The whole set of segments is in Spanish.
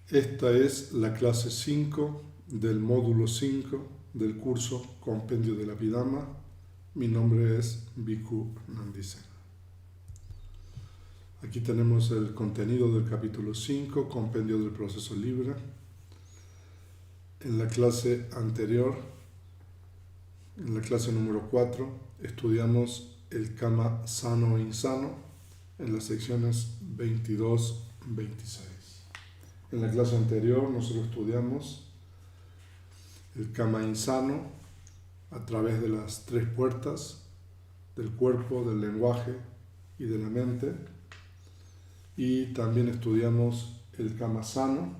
Esta es la clase 5 del módulo 5 del curso Compendio de la Abhidhamma. Mi nombre es Bhikkhu Nandisena. Aquí tenemos el contenido del capítulo 5, Compendio del Proceso Libre. En la clase anterior, en la clase número 4, estudiamos el Kama sano e insano en las secciones 22-26. En la clase anterior nosotros estudiamos el Kama insano a través de las 3 puertas del cuerpo, del lenguaje y de la mente. Y también estudiamos el Kama sano,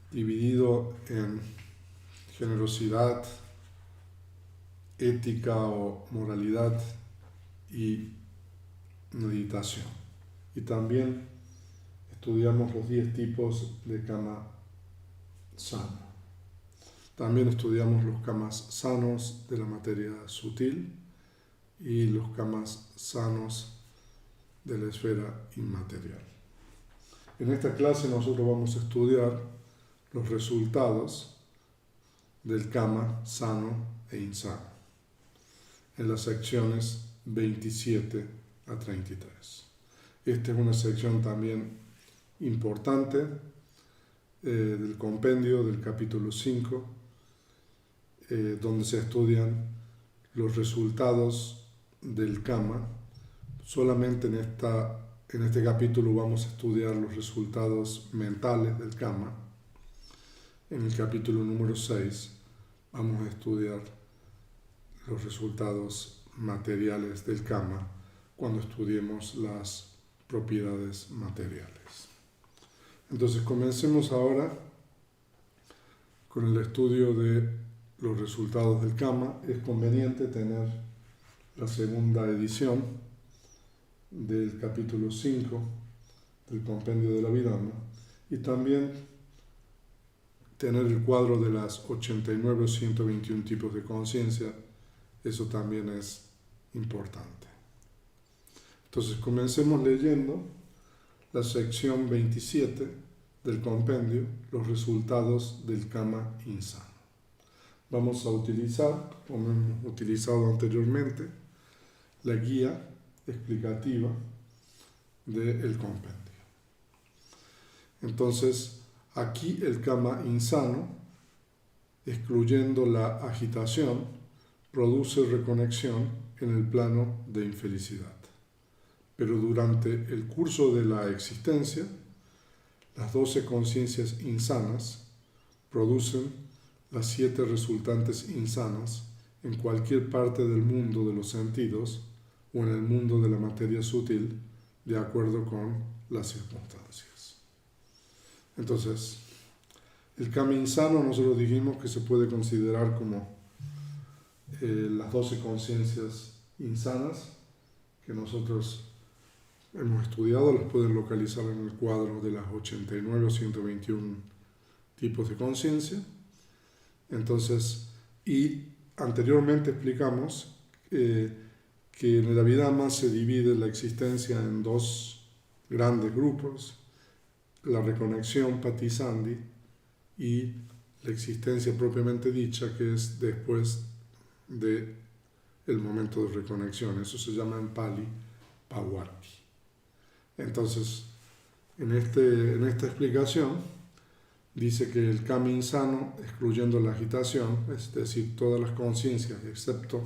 dividido en generosidad, ética o moralidad y meditación. Y también estudiamos los 10 tipos de Kama sano. También estudiamos los Kamas sanos de la materia sutil y los Kamas sanos de la esfera inmaterial. En esta clase nosotros vamos a estudiar los resultados del Kama sano e insano en las secciones 27 a 33. Esta es una sección también importante del compendio del capítulo 5, donde se estudian los resultados del Kama. Solamente en este capítulo vamos a estudiar los resultados mentales del Kama. En el capítulo número 6 vamos a estudiar los resultados materiales del Kama cuando estudiemos las propiedades materiales. Entonces comencemos ahora con el estudio de los resultados del Kama. Es conveniente tener la segunda edición del capítulo 5 del Compendio de la Abhidhamma y también tener el cuadro de las 89 o 121 tipos de conciencia. Eso también es importante. Entonces comencemos leyendo la sección 27 del compendio, los resultados del Kama insano. Vamos a utilizar, como hemos utilizado anteriormente, la guía explicativa del compendio. Entonces, aquí el Kama insano, excluyendo la agitación, produce reconexión en el plano de infelicidad. Pero durante el curso de la existencia, las 12 conciencias insanas producen las 7 resultantes insanas en cualquier parte del mundo de los sentidos o en el mundo de la materia sutil, de acuerdo con las circunstancias. Entonces, el Kama insano nosotros dijimos que se puede considerar como las 12 conciencias insanas que nosotros hemos estudiado. Las pueden localizar en el cuadro de las 89 o 121 tipos de conciencia. Entonces, y anteriormente explicamos que en el Abhidhamma se divide la existencia en 2 grandes grupos: la reconexión Patisandhi y la existencia propiamente dicha, que es después del momento de reconexión. Eso se llama en Pali Pavarti. Entonces, en esta explicación dice que el Kama insano, excluyendo la agitación, es decir, todas las conciencias excepto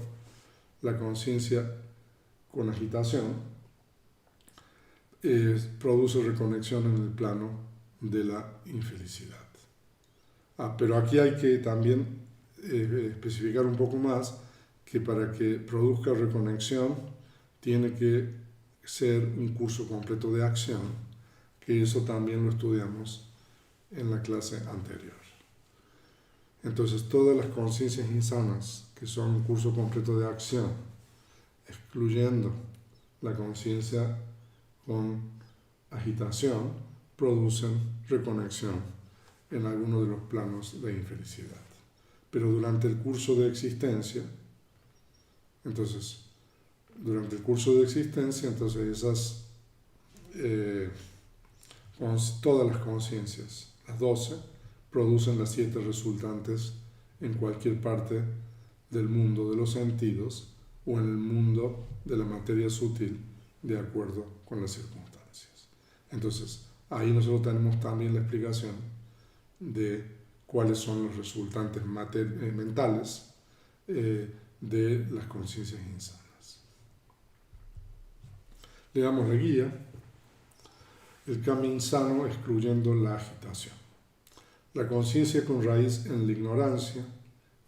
la conciencia con agitación, produce reconexión en el plano de la infelicidad. Pero aquí hay que también especificar un poco más que para que produzca reconexión tiene que ser un curso completo de acción, que eso también lo estudiamos en la clase anterior. Entonces, todas las conciencias insanas que son un curso completo de acción, excluyendo la conciencia con agitación, producen reconexión en alguno de los planos de infelicidad. Pero durante el curso de existencia, entonces esas todas las conciencias, las 12, producen las 7 resultantes en cualquier parte del mundo de los sentidos o en el mundo de la materia sutil, de acuerdo con las circunstancias. Entonces, ahí nosotros tenemos también la explicación de cuáles son los resultantes mentales de las conciencias insanas. Le damos la guía: el karma insano excluyendo la agitación. La conciencia con raíz en la ignorancia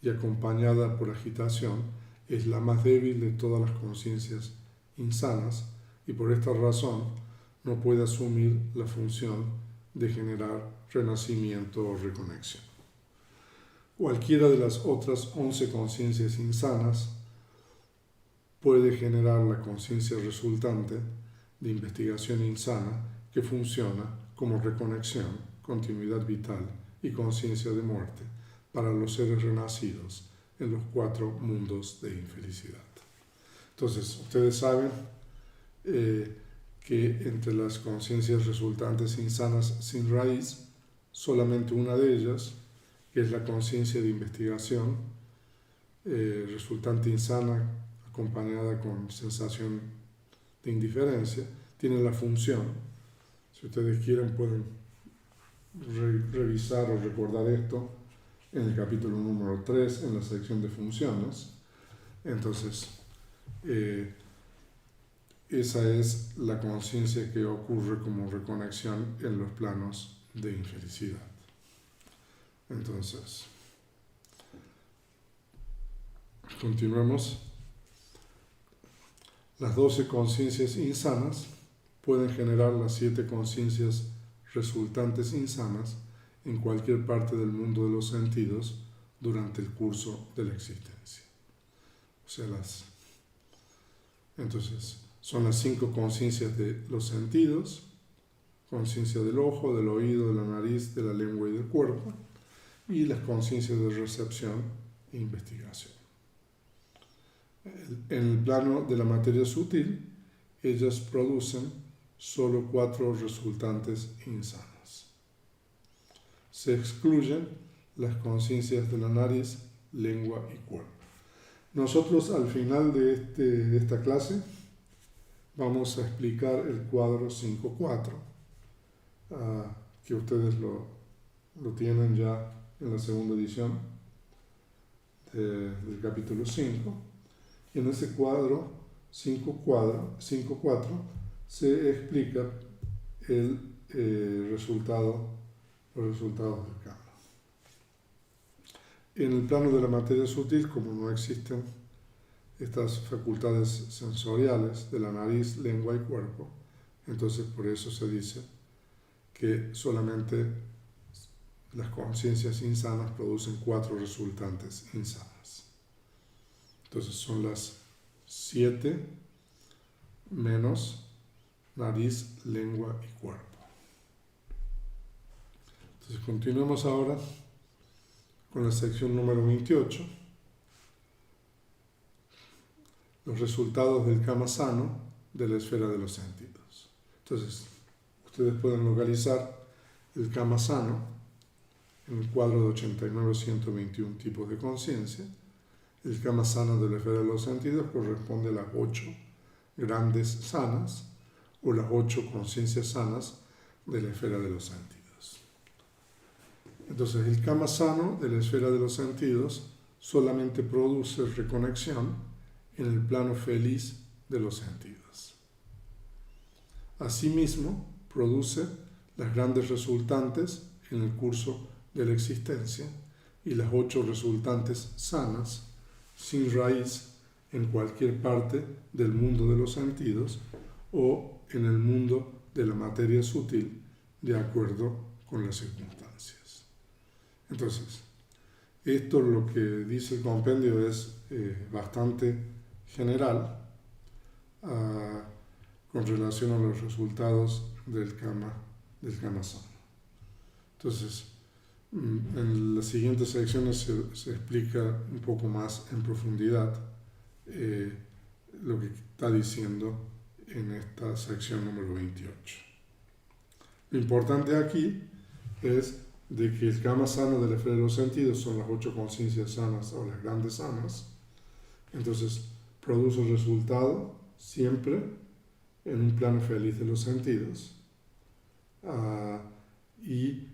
y acompañada por agitación es la más débil de todas las conciencias insanas y por esta razón no puede asumir la función de generar renacimiento o reconexión. Cualquiera de las otras 11 conciencias insanas puede generar la conciencia resultante de investigación insana que funciona como reconexión, continuidad vital y conciencia de muerte para los seres renacidos en los 4 mundos de infelicidad. Entonces, ustedes saben que entre las conciencias resultantes insanas sin raíz, solamente una de ellas, que es la conciencia de investigación resultante insana acompañada con sensación de indiferencia, tiene la función. Si ustedes quieren pueden revisar o recordar esto en el capítulo número 3, en la sección de funciones. Entonces, esa es la conciencia que ocurre como reconexión en los planos de infelicidad. Entonces, continuemos. Las 12 conciencias insanas pueden generar las 7 conciencias resultantes insanas en cualquier parte del mundo de los sentidos durante el curso de la existencia. O sea, entonces, son las 5 conciencias de los sentidos: conciencia del ojo, del oído, de la nariz, de la lengua y del cuerpo, y las conciencias de recepción e investigación. En el plano de la materia sutil, ellas producen solo 4 resultantes insanas. Se excluyen las conciencias de la nariz, lengua y cuerpo. Nosotros al final de esta clase vamos a explicar el cuadro 5.4, que ustedes lo tienen ya en la segunda edición del capítulo 5. Y en ese cuadro 5.4 se explica los resultados del karma. En el plano de la materia sutil, como no existen estas facultades sensoriales de la nariz, lengua y cuerpo, entonces por eso se dice que solamente las conciencias insanas producen 4 resultantes insanas. Entonces son las 7 menos nariz, lengua y cuerpo. Entonces continuemos ahora con la sección número 28. Los resultados del karma sano de la esfera de los sentidos. Entonces, ustedes pueden localizar el karma sano en el cuadro de 89-121 tipos de conciencia. El karma sano de la esfera de los sentidos corresponde a las 8 grandes sanas o las 8 conciencias sanas de la esfera de los sentidos. Entonces, el karma sano de la esfera de los sentidos solamente produce reconexión en el plano feliz de los sentidos. Asimismo, produce las grandes resultantes en el curso de la existencia y las 8 resultantes sanas, sin raíz, en cualquier parte del mundo de los sentidos o en el mundo de la materia sutil, de acuerdo con las circunstancias. Entonces, esto lo que dice el compendio es bastante general con relación a los resultados del karma sano. Entonces, en las siguientes secciones se explica un poco más en profundidad lo que está diciendo en esta sección número 28. Lo importante aquí es de que el karma sano de la esfera de los sentidos son las 8 conciencias sanas o las grandes sanas. Entonces, produce el resultado siempre en un plano feliz de los sentidos. Y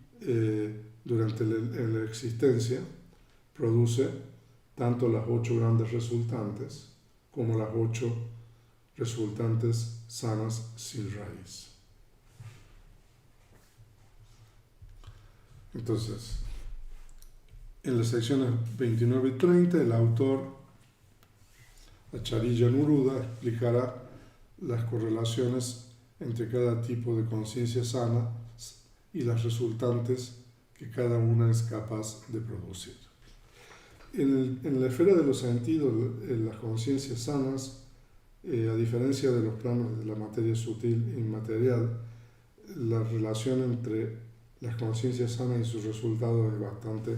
durante la existencia produce tanto las 8 grandes resultantes como las 8 resultantes sanas sin raíz. Entonces, en las secciones 29 y 30, el autor, Acharya Nuruddha, explicará las correlaciones entre cada tipo de conciencia sana y las resultantes que cada una es capaz de producir. En la esfera de los sentidos, las conciencias sanas, a diferencia de los planos de la materia sutil e inmaterial, la relación entre las conciencias sanas y sus resultados es bastante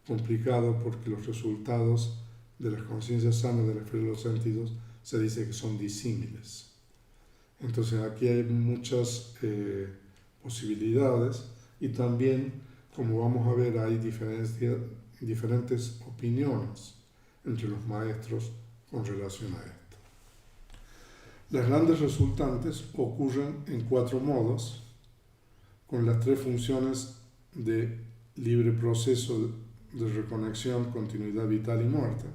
complicado, porque los resultados de las conciencias sanas de la esfera de los sentidos se dice que son disímiles. Entonces aquí hay muchas posibilidades, y también, como vamos a ver, hay diferentes opiniones entre los maestros con relación a esto. Las grandes resultantes ocurren en 4 modos, con las 3 funciones de libre proceso de reconexión, continuidad vital y muerte,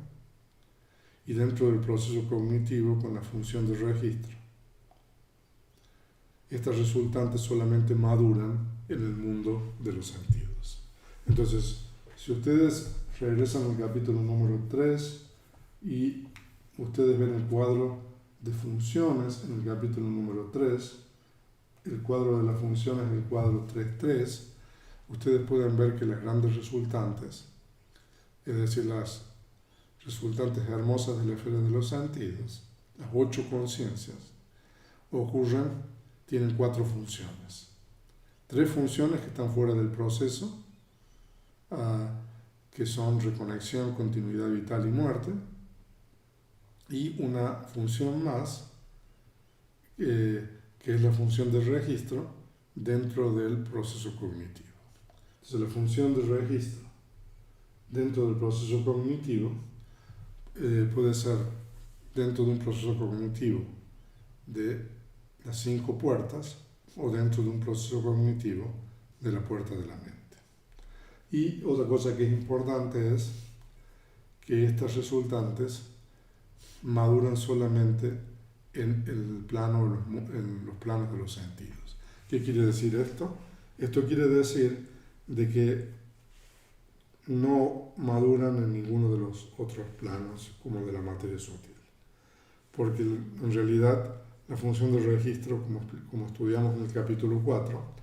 y dentro del proceso cognitivo con la función de registro. Estas resultantes solamente maduran en el mundo de los sentidos. Entonces, si ustedes regresan al capítulo número 3 y ustedes ven el cuadro de funciones en el capítulo número 3, el cuadro de las funciones es el cuadro 3.3, ustedes pueden ver que las grandes resultantes, es decir, las resultantes hermosas de la esfera de los sentidos, las 8 conciencias, tienen 4 funciones. 3 funciones que están fuera del proceso, que son reconexión, continuidad vital y muerte, y una función más, que es la función de registro dentro del proceso cognitivo. Entonces, la función de registro dentro del proceso cognitivo puede ser dentro de un proceso cognitivo de las 5 puertas o dentro de un proceso cognitivo de la puerta de la mente. Y otra cosa que es importante es que estas resultantes maduran solamente en los planos de los sentidos. ¿Qué quiere decir esto? Esto quiere decir de que no maduran en ninguno de los otros planos como de la materia sutil, porque en realidad la función de registro, como estudiamos en el capítulo 4,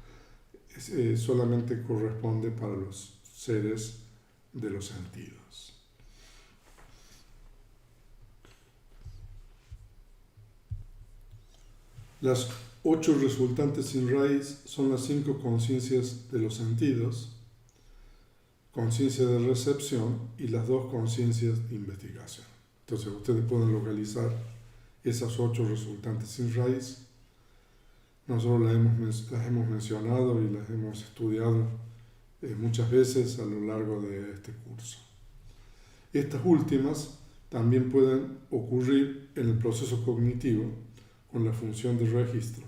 solamente corresponde para los seres de los sentidos. Las 8 resultantes sin raíz son las 5 conciencias de los sentidos, conciencia de recepción y las 2 conciencias de investigación. Entonces ustedes pueden localizar esas 8 resultantes sin raíz. Nosotros las hemos mencionado y las hemos estudiado muchas veces a lo largo de este curso. Estas últimas también pueden ocurrir en el proceso cognitivo con la función de registro,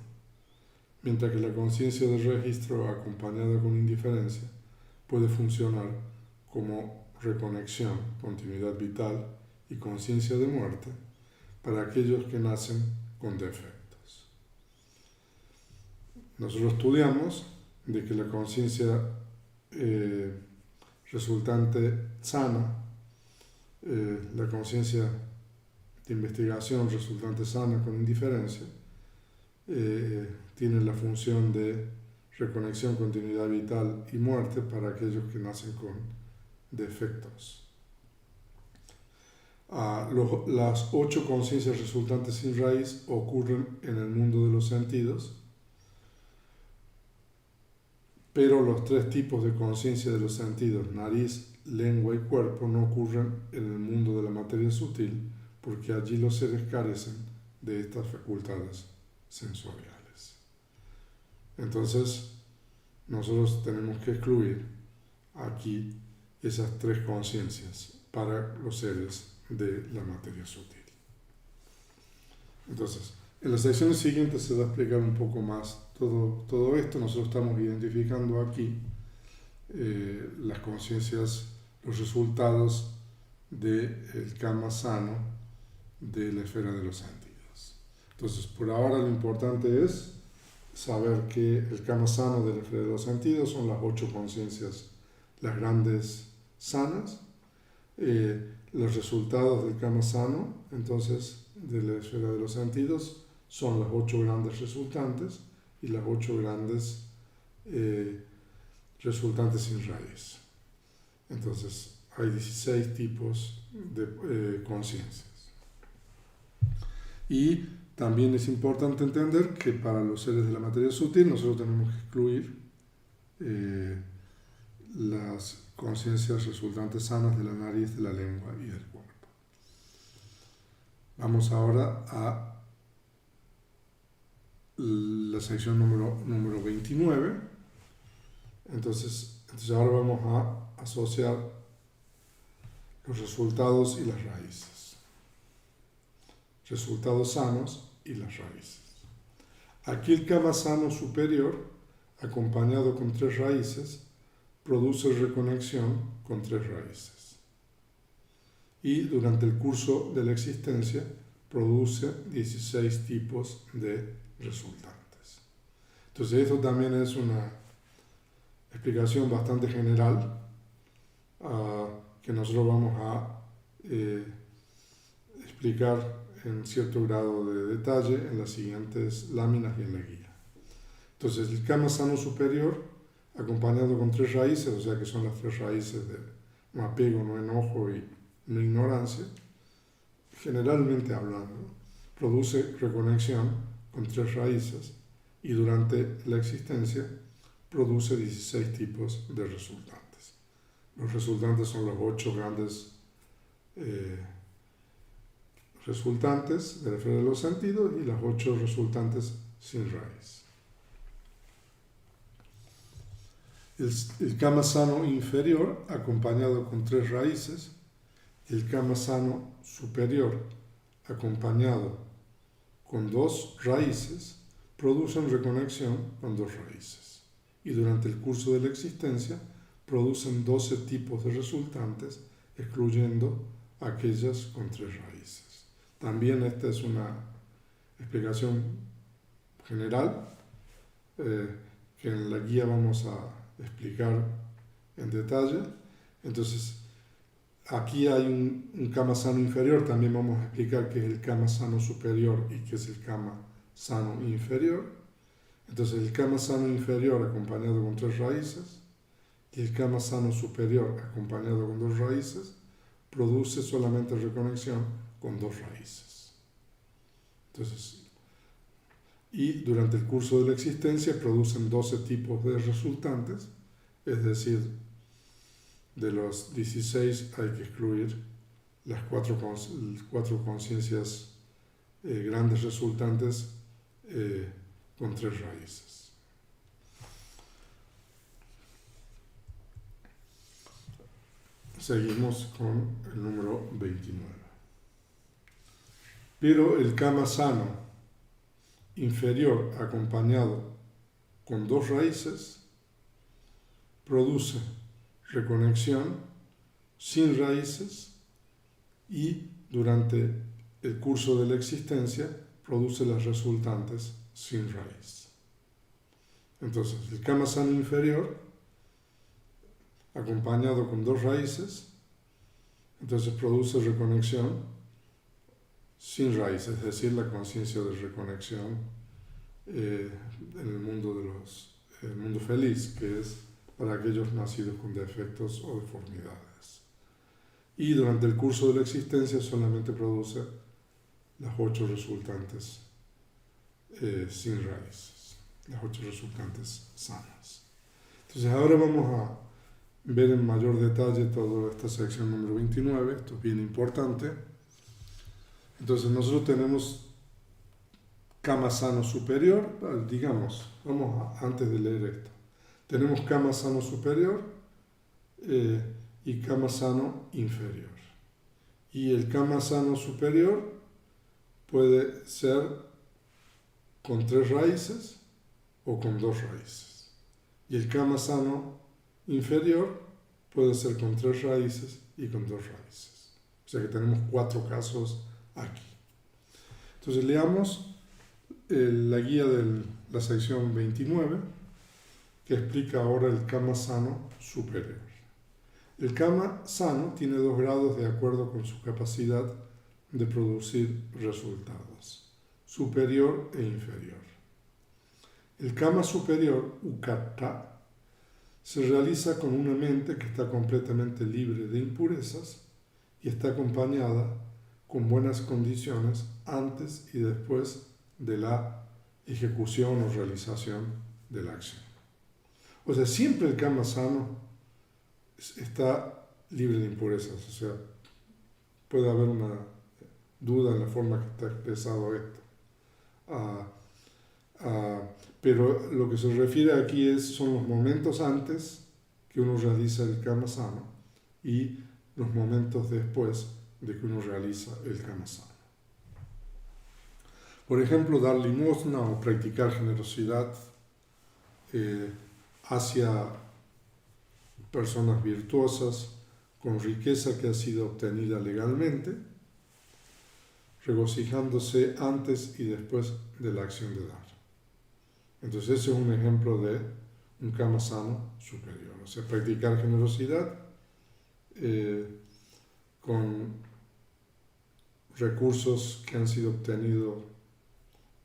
mientras que la conciencia de registro acompañada con indiferencia puede funcionar como reconexión, continuidad vital y conciencia de muerte para aquellos que nacen con defectos. Nosotros estudiamos de que la conciencia resultante sana, la conciencia de investigación resultante sana con indiferencia, tiene la función de reconexión, continuidad vital y muerte para aquellos que nacen con defectos. Las 8 conciencias resultantes sin raíz ocurren en el mundo de los sentidos, pero los 3 tipos de conciencia de los sentidos, nariz, lengua y cuerpo, no ocurren en el mundo de la materia sutil, porque allí los seres carecen de estas facultades sensoriales. Entonces, nosotros tenemos que excluir aquí esas tres conciencias para los seres de la materia sutil. Entonces, en las secciones siguientes se va a explicar un poco más todo esto. Nosotros estamos identificando aquí las conciencias, los resultados del kama sano de la esfera de los sentidos. Entonces, por ahora lo importante es saber que el kama sano de la esfera de los sentidos son las 8 conciencias, las grandes sanas. Los resultados del kama sano, entonces, de la esfera de los sentidos son las 8 grandes resultantes y las 8 grandes resultantes sin raíz. Entonces, hay 16 tipos de conciencias. Y también es importante entender que para los seres de la materia sutil nosotros tenemos que excluir las conciencias resultantes sanas de la nariz, de la lengua y del cuerpo. Vamos ahora a la sección número 29. Entonces ahora vamos a asociar los resultados y las raíces. Resultados sanos y las raíces. Aquí el kama sano superior, acompañado con 3 raíces, produce reconexión con 3 raíces. Y durante el curso de la existencia produce 16 tipos de resultantes. Entonces esto también es una explicación bastante general que nosotros vamos a explicar en cierto grado de detalle en las siguientes láminas y en la guía. Entonces el kama sano superior, acompañado con 3 raíces, o sea que son las 3 raíces de no apego, no enojo y no ignorancia, generalmente hablando, produce reconexión con 3 raíces y durante la existencia produce 16 tipos de resultantes. Los resultantes son los 8 grandes resultantes de la esfera de los sentidos y las 8 resultantes sin raíz. El kama sano inferior, acompañado con 3 raíces, y el kama sano superior, acompañado con 2 raíces, producen reconexión con 2 raíces. Y durante el curso de la existencia producen 12 tipos de resultantes, excluyendo aquellas con 3 raíces. También esta es una explicación general que en la guía vamos a explicar en detalle. Entonces, aquí hay un kama sano inferior, también vamos a explicar qué es el kama sano superior y qué es el kama sano inferior. Entonces, el kama sano inferior acompañado con 3 raíces y el kama sano superior acompañado con 2 raíces produce solamente reconexión con 2 raíces. Entonces, y durante el curso de la existencia producen 12 tipos de resultantes, es decir, de los 16 hay que excluir las 4 conciencias grandes resultantes con 3 raíces. Seguimos con el número 29. Pero el kama sano inferior acompañado con 2 raíces produce reconexión sin raíces y durante el curso de la existencia produce las resultantes sin raíz. Entonces, el kama sano inferior acompañado con 2 raíces, entonces produce reconexión sin raíz, es decir, la conciencia de reconexión en el mundo el mundo feliz, que es para aquellos nacidos con defectos o deformidades. Y durante el curso de la existencia solamente produce las 8 resultantes sin raíces, las 8 resultantes sanas. Entonces ahora vamos a ver en mayor detalle toda esta sección número 29, esto es bien importante. Entonces nosotros tenemos kama sano superior, digamos, antes de leer esto, Tenemos kama sano superior y kama sano inferior. Y el kama sano superior puede ser con 3 raíces o con 2 raíces. Y el kama sano inferior puede ser con 3 raíces y con 2 raíces. O sea que tenemos 4 casos aquí. Entonces leamos la guía de la sección 29, que explica ahora el kama sano superior. El kama sano tiene 2 grados de acuerdo con su capacidad de producir resultados, superior e inferior. El kama superior, ukatta, se realiza con una mente que está completamente libre de impurezas y está acompañada con buenas condiciones antes y después de la ejecución o realización de la acción. O sea, siempre el kama sano está libre de impurezas. O sea, puede haber una duda en la forma que está expresado esto. Pero lo que se refiere aquí son los momentos antes que uno realiza el kama sano y los momentos después de que uno realiza el kama sano. Por ejemplo, dar limosna o practicar generosidad hacia personas virtuosas con riqueza que ha sido obtenida legalmente, regocijándose antes y después de la acción de dar. Entonces ese es un ejemplo de un kama sano superior. O sea, practicar generosidad con recursos que han sido obtenidos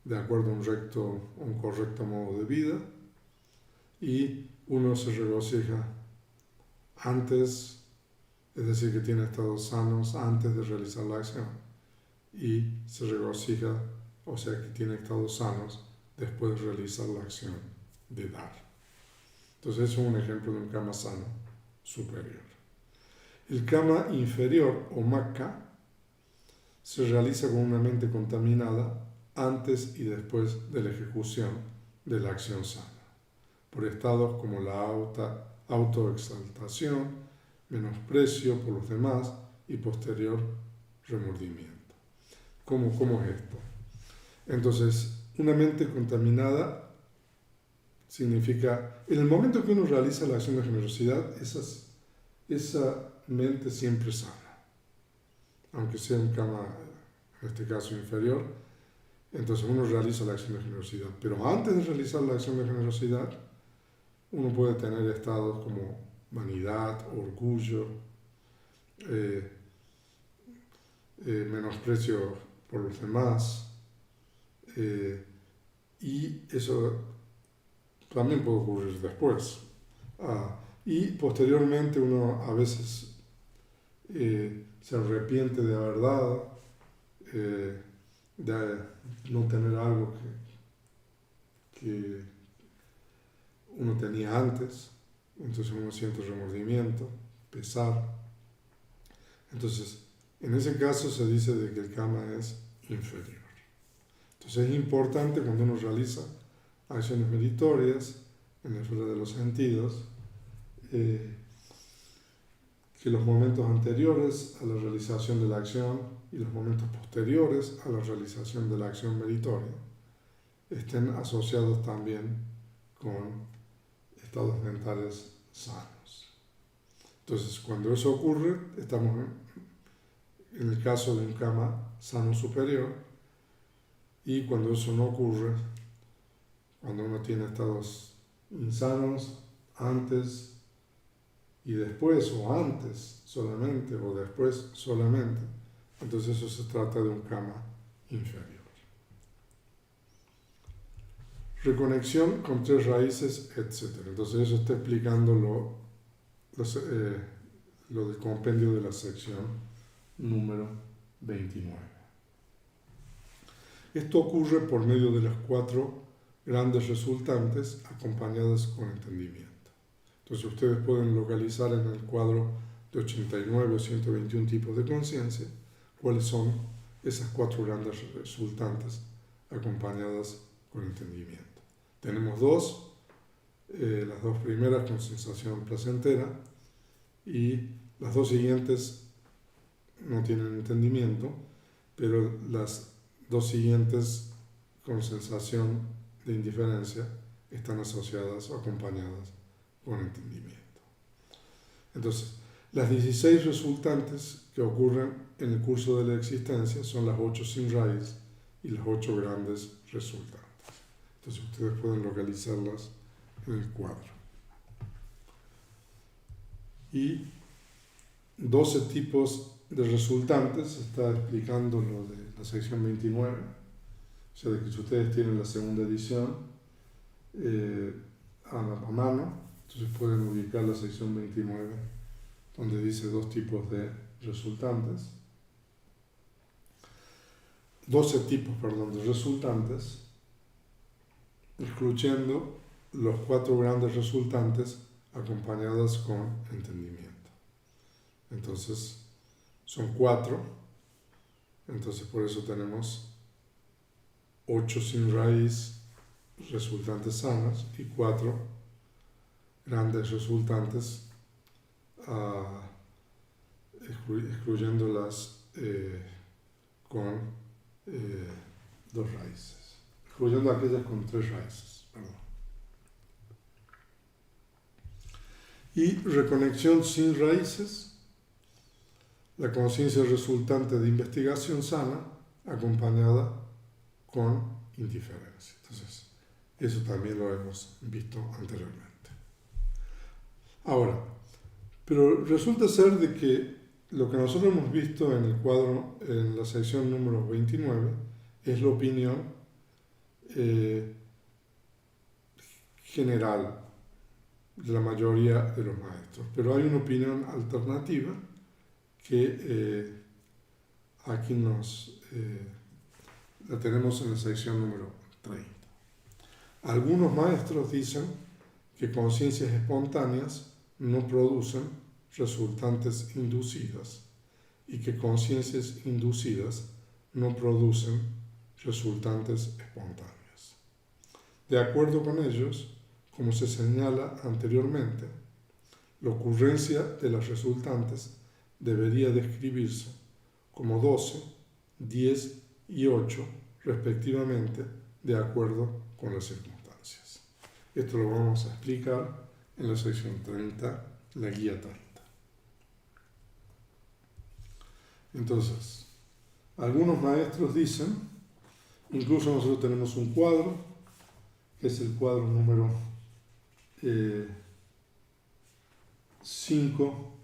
de acuerdo a un correcto modo de vida, y uno se regocija antes, es decir, que tiene estados sanos antes de realizar la acción, y se regocija, o sea, que tiene estados sanos después de realizar la acción de dar. Entonces, eso es un ejemplo de un kama sano superior. El kama inferior, o makka, se realiza con una mente contaminada antes y después de la ejecución de la acción sana, por estados como la autoexaltación, menosprecio por los demás y posterior remordimiento. ¿Cómo es esto? Entonces, una mente contaminada significa, en el momento que uno realiza la acción de generosidad, esa mente siempre sana, aunque sea un kama, en este caso inferior. Entonces uno realiza la acción de generosidad, pero antes de realizar la acción de generosidad, uno puede tener estados como vanidad, orgullo, menosprecio por los demás, y eso también puede ocurrir después. Y posteriormente uno a veces se arrepiente de haber dado, de no tener algo que uno tenía antes, entonces uno siente remordimiento, pesar. Entonces, en ese caso se dice de que el kama es inferior. Entonces es importante cuando uno realiza acciones meritorias en la esfera de los sentidos, que los momentos anteriores a la realización de la acción y los momentos posteriores a la realización de la acción meritoria estén asociados también con estados mentales sanos. Entonces, cuando eso ocurre, estamos en el caso de un kama sano superior, y cuando eso no ocurre, cuando uno tiene estados insanos antes y después, o antes solamente, o después solamente, entonces eso se trata de un kama inferior. Reconexión con 3 raíces, etc. Entonces eso está explicando lo del compendio de la sección número 29. Esto ocurre por medio de las 4 grandes resultantes acompañadas con entendimiento. Entonces ustedes pueden localizar en el cuadro de 89 o 121 tipos de conciencia cuáles son esas 4 grandes resultantes acompañadas con entendimiento. Tenemos 2 las dos primeras con sensación placentera y las dos siguientes no tienen entendimiento, pero las dos siguientes con sensación de indiferencia están asociadas o acompañadas con entendimiento. Entonces, las 16 resultantes que ocurren en el curso de la existencia son las 8 sin raíz y las 8 grandes resultantes. Entonces ustedes pueden localizarlas en el cuadro. Y 12 tipos de resultantes, está explicando lo de la sección 29, o sea, de que si ustedes tienen la segunda edición a mano, entonces pueden ubicar la sección 29, donde dice 2 tipos de resultantes. 12 tipos, de resultantes, excluyendo los 4 grandes resultantes acompañadas con entendimiento. Entonces, son 4, entonces por eso tenemos 8 sin raíz resultantes sanas y 4 grandes resultantes excluyéndolas con 2 raíces, excluyendo aquellas con 3 raíces. Y reconexión sin raíces, la conciencia resultante de investigación sana acompañada con indiferencia. Entonces, eso también lo hemos visto anteriormente. Ahora, pero resulta ser de que lo que nosotros hemos visto en el cuadro, en la sección número 29, es la opinión general de la mayoría de los maestros. Pero hay una opinión alternativa que aquí la tenemos en la sección número 30. Algunos maestros dicen que conciencias espontáneas no producen resultantes inducidas y que conciencias inducidas no producen resultantes espontáneas. De acuerdo con ellos, como se señala anteriormente, la ocurrencia de las resultantes debería describirse como 12, 10 y 8, respectivamente, de acuerdo con las circunstancias. Esto lo vamos a explicar en la sección 30, la guía 30. Entonces, algunos maestros dicen, incluso nosotros tenemos un cuadro, que es el cuadro número 5,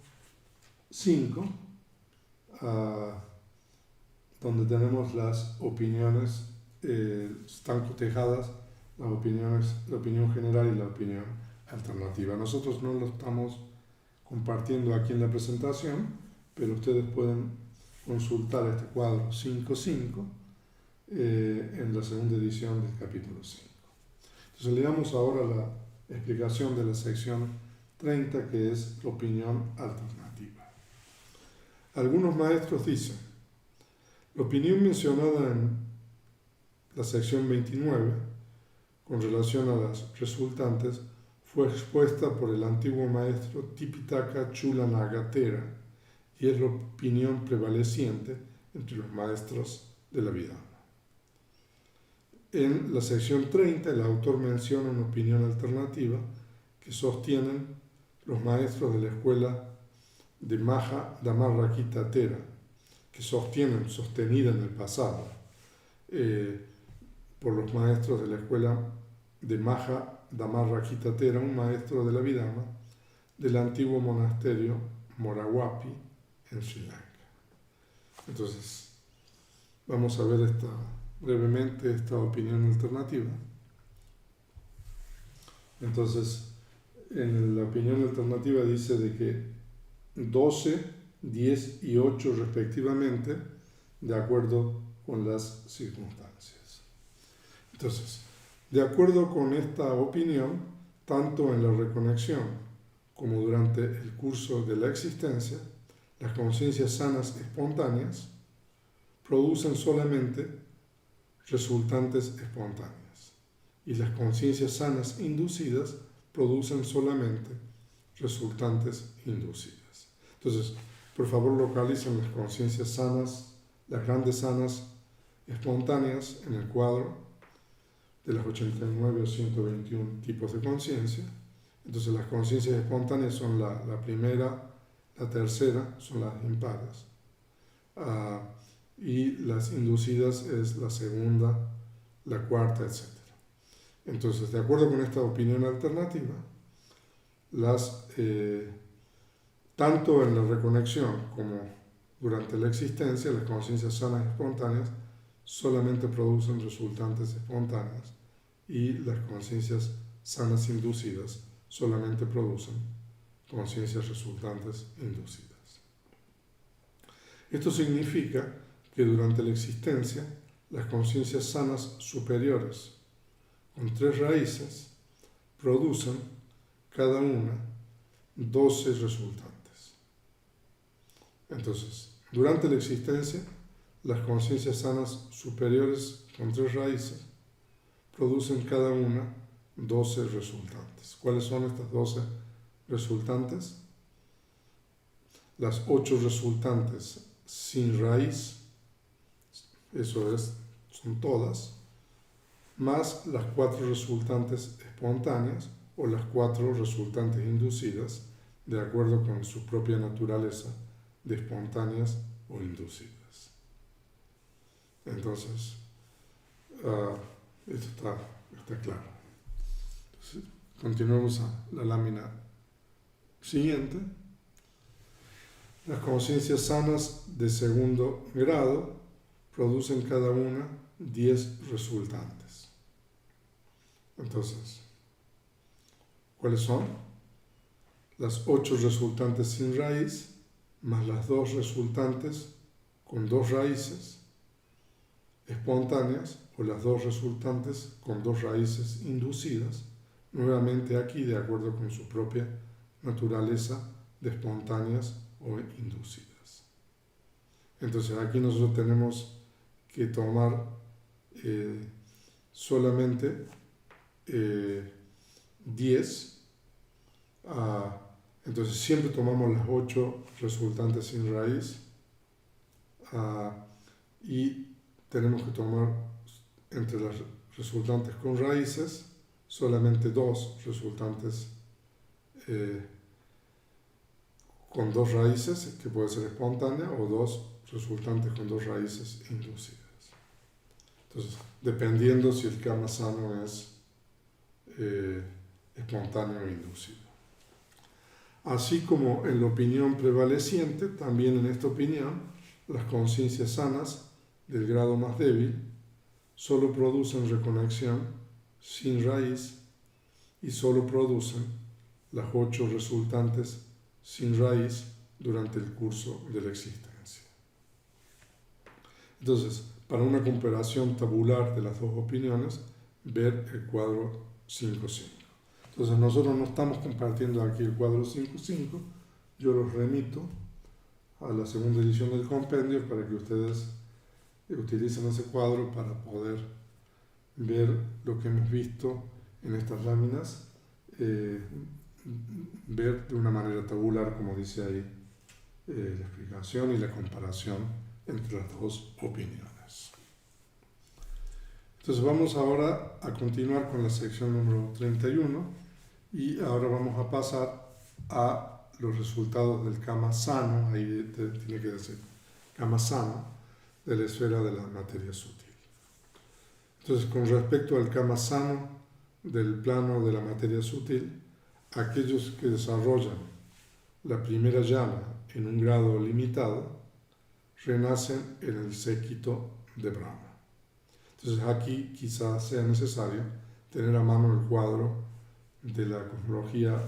donde tenemos las opiniones, están cotejadas las opiniones, la opinión general y la opinión alternativa. Nosotros no lo estamos compartiendo aquí en la presentación, pero ustedes pueden consultar este cuadro 5.5 en la segunda edición del capítulo 5. Entonces leamos ahora la explicación de la sección 30, que es opinión alternativa. Algunos maestros dicen, la opinión mencionada en la sección 29, con relación a las resultantes, fue expuesta por el antiguo maestro Tipitaka Chulanaga Thera y es la opinión prevaleciente entre los maestros de la Vidhana. En la sección 30, el autor menciona una opinión alternativa que sostienen los maestros de la escuela de Maha Dhammarakkhita Thera, que sostenida en el pasado por los maestros de la escuela de Maha Dhammarakkhita Thera, un maestro de la Vidhana del antiguo monasterio Morawapi en Sri Lanka. Entonces, vamos a ver brevemente esta opinión alternativa. Entonces, en la opinión alternativa dice de que 12, 10 y 8 respectivamente, de acuerdo con las circunstancias. Entonces, de acuerdo con esta opinión, tanto en la reconexión como durante el curso de la existencia, las conciencias sanas espontáneas producen solamente resultantes espontáneas y las conciencias sanas inducidas producen solamente resultantes inducidas. Entonces, por favor, localicen las conciencias sanas, las grandes sanas espontáneas en el cuadro de las 89 o 121 tipos de conciencia. Entonces, las conciencias espontáneas son la primera, la tercera son las impares. Y las inducidas es la segunda, la cuarta, etc. Entonces, de acuerdo con esta opinión alternativa, tanto en la reconexión como durante la existencia, las conciencias sanas espontáneas solamente producen resultantes espontáneas y las conciencias sanas inducidas solamente producen conciencias resultantes inducidas. Esto significa que durante la existencia, las conciencias sanas superiores con 3 raíces producen cada una 12 resultantes. Entonces, durante la existencia, las conciencias sanas superiores con 3 raíces producen cada una 12 resultantes. ¿Cuáles son estas 12 resultantes? Las 8 resultantes sin raíz, eso es, son todas, más las 4 resultantes espontáneas o las 4 resultantes inducidas, de acuerdo con su propia naturaleza de espontáneas o inducidas. Entonces, esto está claro. Entonces, continuemos a la lámina siguiente. Las conciencias sanas de segundo grado producen cada una 10 resultantes. Entonces, ¿cuáles son? Las 8 resultantes sin raíz, más las 2 resultantes con 2 raíces espontáneas, o las 2 resultantes con 2 raíces inducidas, nuevamente aquí de acuerdo con su propia naturaleza de espontáneas o inducidas. Entonces aquí nosotros tenemos que tomar solamente 10. Entonces siempre tomamos las 8 resultantes sin raíz y tenemos que tomar entre las resultantes con raíces solamente 2 resultantes con 2 raíces, que puede ser espontánea, o 2 resultantes con 2 raíces inducidas. Entonces, dependiendo si el karma sano es espontáneo o inducido. Así como en la opinión prevaleciente, también en esta opinión, las conciencias sanas del grado más débil solo producen reconexión sin raíz y solo producen las 8 resultantes sin raíz durante el curso de la existencia. Entonces, para una comparación tabular de las dos opiniones, ver el cuadro 5.5. Entonces, nosotros no estamos compartiendo aquí el cuadro 5.5, yo los remito a la segunda edición del compendio para que ustedes utilicen ese cuadro para poder ver lo que hemos visto en estas láminas, ver de una manera tabular, como dice ahí, la explicación y la comparación entre las dos opiniones. Entonces vamos ahora a continuar con la sección número 31 y ahora vamos a pasar a los resultados del kama sano, ahí tiene que decir kama sano, de la esfera de la materia sutil. Entonces, con respecto al kama sano del plano de la materia sutil, aquellos que desarrollan la primera llama en un grado limitado renacen en el séquito de Brahma. Entonces aquí quizás sea necesario tener a mano el cuadro de la cosmología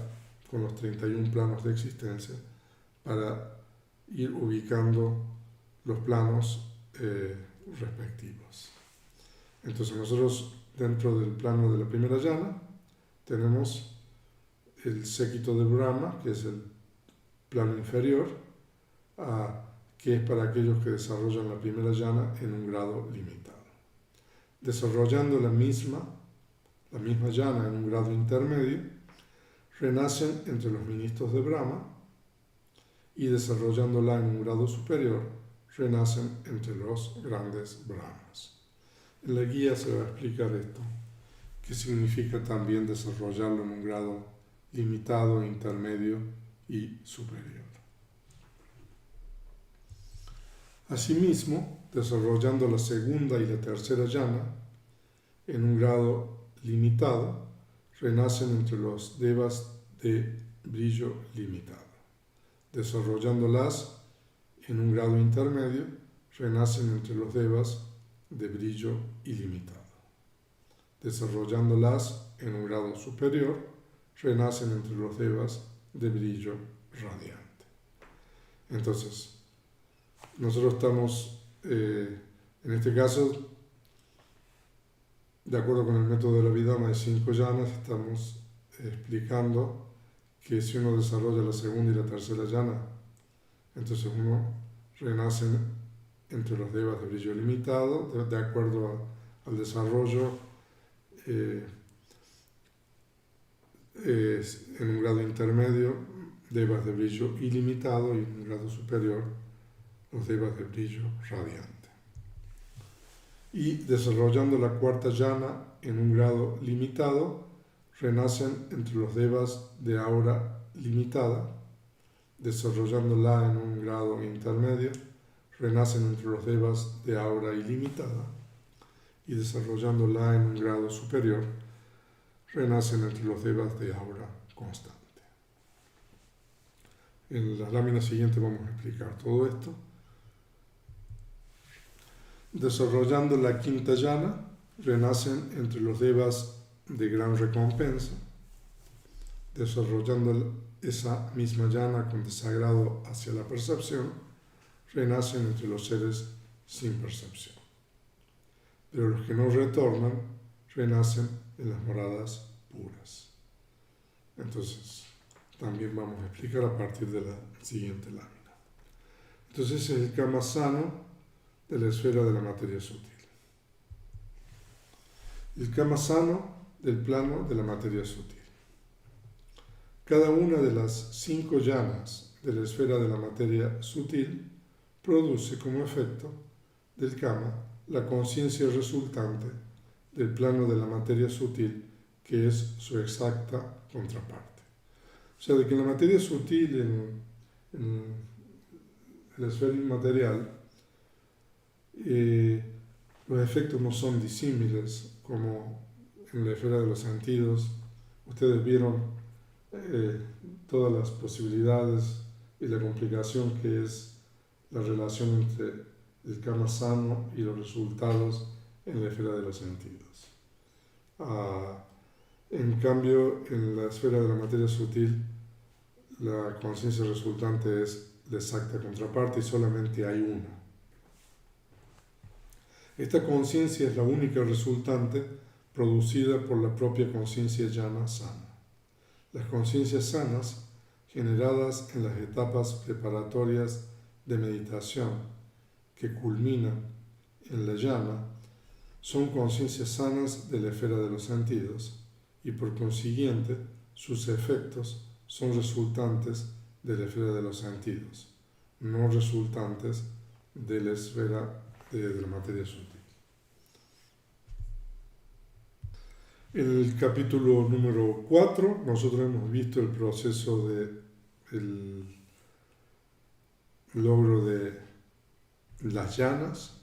con los 31 planos de existencia para ir ubicando los planos respectivos. Entonces nosotros dentro del plano de la primera llama tenemos el séquito de Brahma, que es el plano inferior, que es para aquellos que desarrollan la primera llama en un grado limitado. Desarrollando la misma llama en un grado intermedio, renacen entre los ministros de Brahma y desarrollándola en un grado superior, renacen entre los grandes Brahmas. En la guía se va a explicar esto, que significa también desarrollarlo en un grado limitado, intermedio y superior. Asimismo, desarrollando la segunda y la tercera llana en un grado limitado, renacen entre los devas de brillo limitado. Desarrollándolas en un grado intermedio, renacen entre los devas de brillo ilimitado. Desarrollándolas en un grado superior, renacen entre los devas de brillo radiante. Entonces, nosotros estamos, en este caso, de acuerdo con el método de la Abhidhamma de 5 llanas, estamos explicando que si uno desarrolla la segunda y la tercera llana, entonces uno renace entre los devas de brillo limitado, de acuerdo al desarrollo en un grado intermedio, devas de brillo ilimitado, y en un grado superior, los devas de brillo radiante. Y desarrollando la cuarta llana en un grado limitado, renacen entre los devas de aura limitada. Desarrollándola en un grado intermedio, renacen entre los devas de aura ilimitada. Y desarrollándola en un grado superior, renacen entre los devas de aura constante. En las láminas siguientes vamos a explicar todo esto. Desarrollando la quinta llana, renacen entre los devas de gran recompensa. Desarrollando esa misma llana con desagrado hacia la percepción, renacen entre los seres sin percepción. Pero los que no retornan, renacen en las moradas puras. Entonces, también vamos a explicar a partir de la siguiente lámina. Entonces, ese es el kama sano de la esfera de la materia sutil. El kama sano del plano de la materia sutil. Cada una de las 5 llanas de la esfera de la materia sutil produce como efecto del kama la conciencia resultante del plano de la materia sutil, que es su exacta contraparte. O sea, de que en la materia sutil, en la esfera inmaterial, los efectos no son disímiles como en la esfera de los sentidos. Ustedes vieron todas las posibilidades y la complicación que es la relación entre el kama sano y los resultados en la esfera de los sentidos. En cambio, en la esfera de la materia sutil, la conciencia resultante es la exacta contraparte y solamente hay una. Esta conciencia es la única resultante producida por la propia conciencia llana sana. Las conciencias sanas, generadas en las etapas preparatorias de meditación que culminan en la llana, son conciencias sanas de la esfera de los sentidos y por consiguiente sus efectos son resultantes de la esfera de los sentidos, no resultantes de la esfera de la materia sutil. En el capítulo número 4 nosotros hemos visto el proceso del logro de las llanas,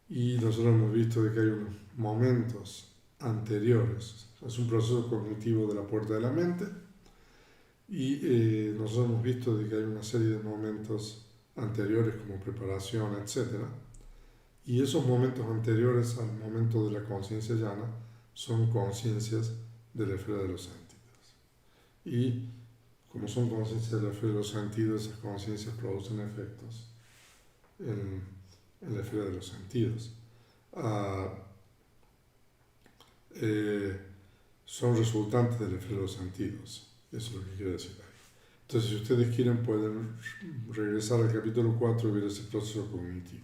y nosotros hemos visto de que hay unos momentos anteriores, es un proceso cognitivo de la puerta de la mente, y nosotros hemos visto de que hay una serie de momentos anteriores como preparación, etc. Y esos momentos anteriores al momento de la conciencia llana son conciencias de la esfera de los sentidos. Y como son conciencias de la esfera de los sentidos, esas conciencias producen efectos en la esfera de los sentidos. Son resultantes de la esfera de los sentidos. Eso es lo que quiere decir ahí. Entonces, si ustedes quieren, pueden regresar al capítulo 4 y ver ese proceso cognitivo.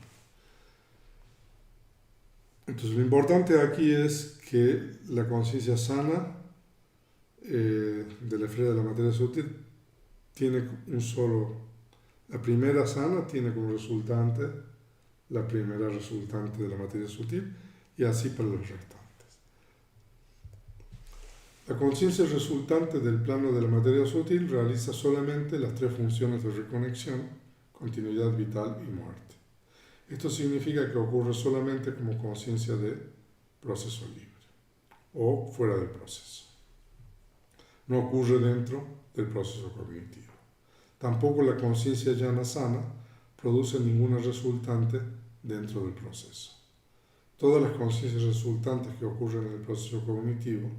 Entonces, lo importante aquí es que la conciencia sana de la esfera de la materia sutil tiene un solo, la primera sana tiene como resultante la primera resultante de la materia sutil y así para los restantes. La conciencia resultante del plano de la materia sutil realiza solamente las tres funciones de reconexión, continuidad vital y muerte. Esto significa que ocurre solamente como conciencia de proceso libre o fuera del proceso. No ocurre dentro del proceso cognitivo. Tampoco la conciencia llana sana produce ninguna resultante dentro del proceso. Todas las conciencias resultantes que ocurren en el proceso cognitivo,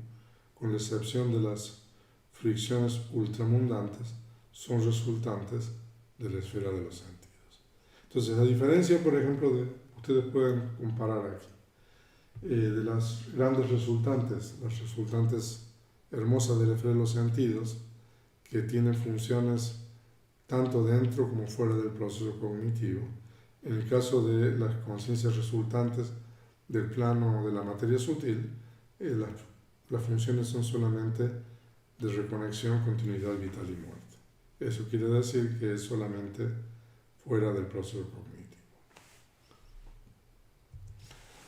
con la excepción de las fricciones ultramundantes, son resultantes de la esfera de los sentidos. Entonces, a diferencia, por ejemplo, ustedes pueden comparar aquí, de las grandes resultantes, las resultantes hermosas de la esfera de los sentidos, que tienen funciones tanto dentro como fuera del proceso cognitivo. En el caso de las conciencias resultantes del plano de la materia sutil, las funciones son solamente de reconexión, continuidad vital y muerte. Eso quiere decir que es solamente fuera del proceso cognitivo.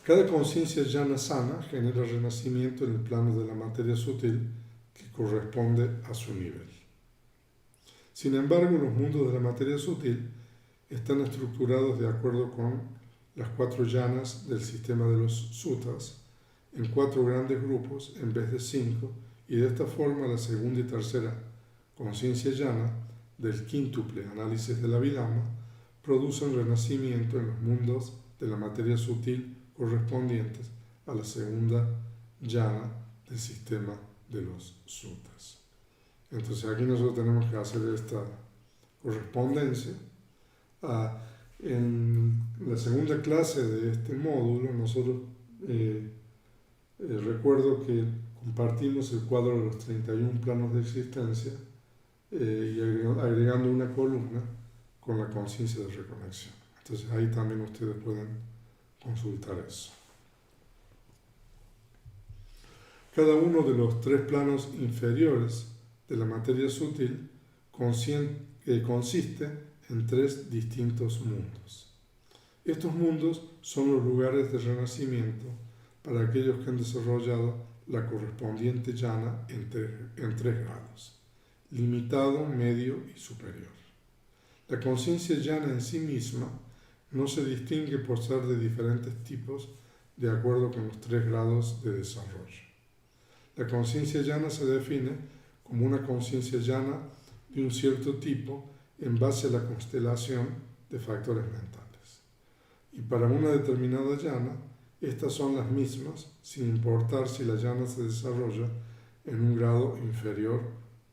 Cada conciencia llana sana genera renacimiento en el plano de la materia sutil que corresponde a su nivel. Sin embargo, los mundos de la materia sutil están estructurados de acuerdo con las 4 llanas del sistema de los sutras, en 4 grandes grupos en vez de 5, y de esta forma la segunda y tercera conciencia llana del quíntuple análisis de la Abhidhamma producen renacimiento en los mundos de la materia sutil correspondientes a la segunda llana del sistema de los sutras. Entonces aquí nosotros tenemos que hacer esta correspondencia. En la segunda clase de este módulo nosotros recuerdo que compartimos el cuadro de los 31 planos de existencia y agregando una columna con la conciencia de reconexión. Entonces ahí también ustedes pueden consultar eso. Cada uno de los 3 planos inferiores de la materia sutil consiste en 3 distintos mundos. Estos mundos son los lugares de renacimiento para aquellos que han desarrollado la correspondiente llana en 3 grados, limitado, medio y superior. La conciencia llana en sí misma no se distingue por ser de diferentes tipos de acuerdo con los 3 grados de desarrollo. La conciencia llana se define como una conciencia llana de un cierto tipo en base a la constelación de factores mentales. Y para una determinada llana, estas son las mismas, sin importar si la llana se desarrolla en un grado inferior,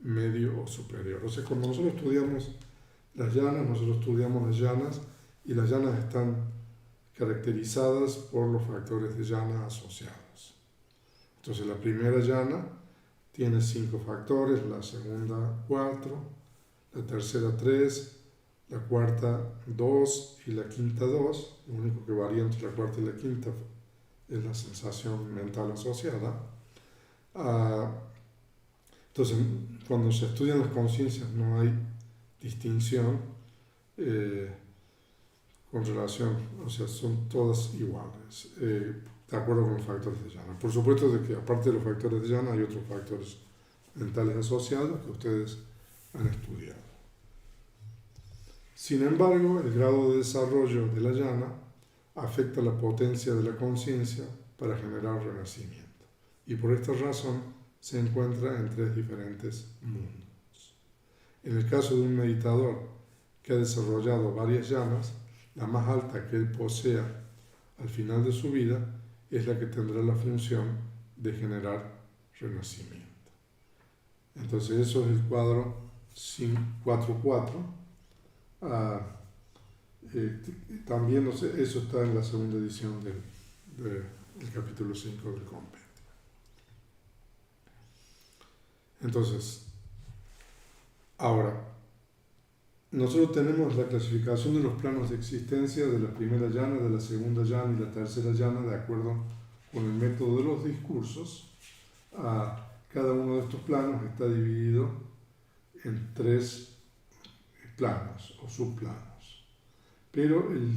medio o superior. O sea, cuando nosotros estudiamos las llanas, nosotros estudiamos las llanas y las llanas están caracterizadas por los factores de llana asociados. Entonces, la primera llana tiene 5 factores, la segunda 4, la tercera 3, la cuarta 2 y la quinta 2. Lo único que varía entre la cuarta y la quinta es la sensación mental asociada. Entonces, cuando se estudian las conciencias no hay distinción con relación, o sea, son todas iguales, de acuerdo con los factores de llana. Por supuesto de que aparte de los factores de llana hay otros factores mentales asociados que ustedes han estudiado. Sin embargo, el grado de desarrollo de la llana afecta la potencia de la conciencia para generar renacimiento. Y por esta razón se encuentra en 3 diferentes mundos. En el caso de un meditador que ha desarrollado varias llanas, la más alta que él posea al final de su vida es la que tendrá la función de generar renacimiento. Entonces eso es el cuadro 4.4. También eso está en la segunda edición del capítulo 5 del compendio. Entonces, ahora, nosotros tenemos la clasificación de los planos de existencia de la primera llana, de la segunda llana y la tercera llana de acuerdo con el método de los discursos, cada uno de estos planos está dividido en 3 planos o subplanos. Pero el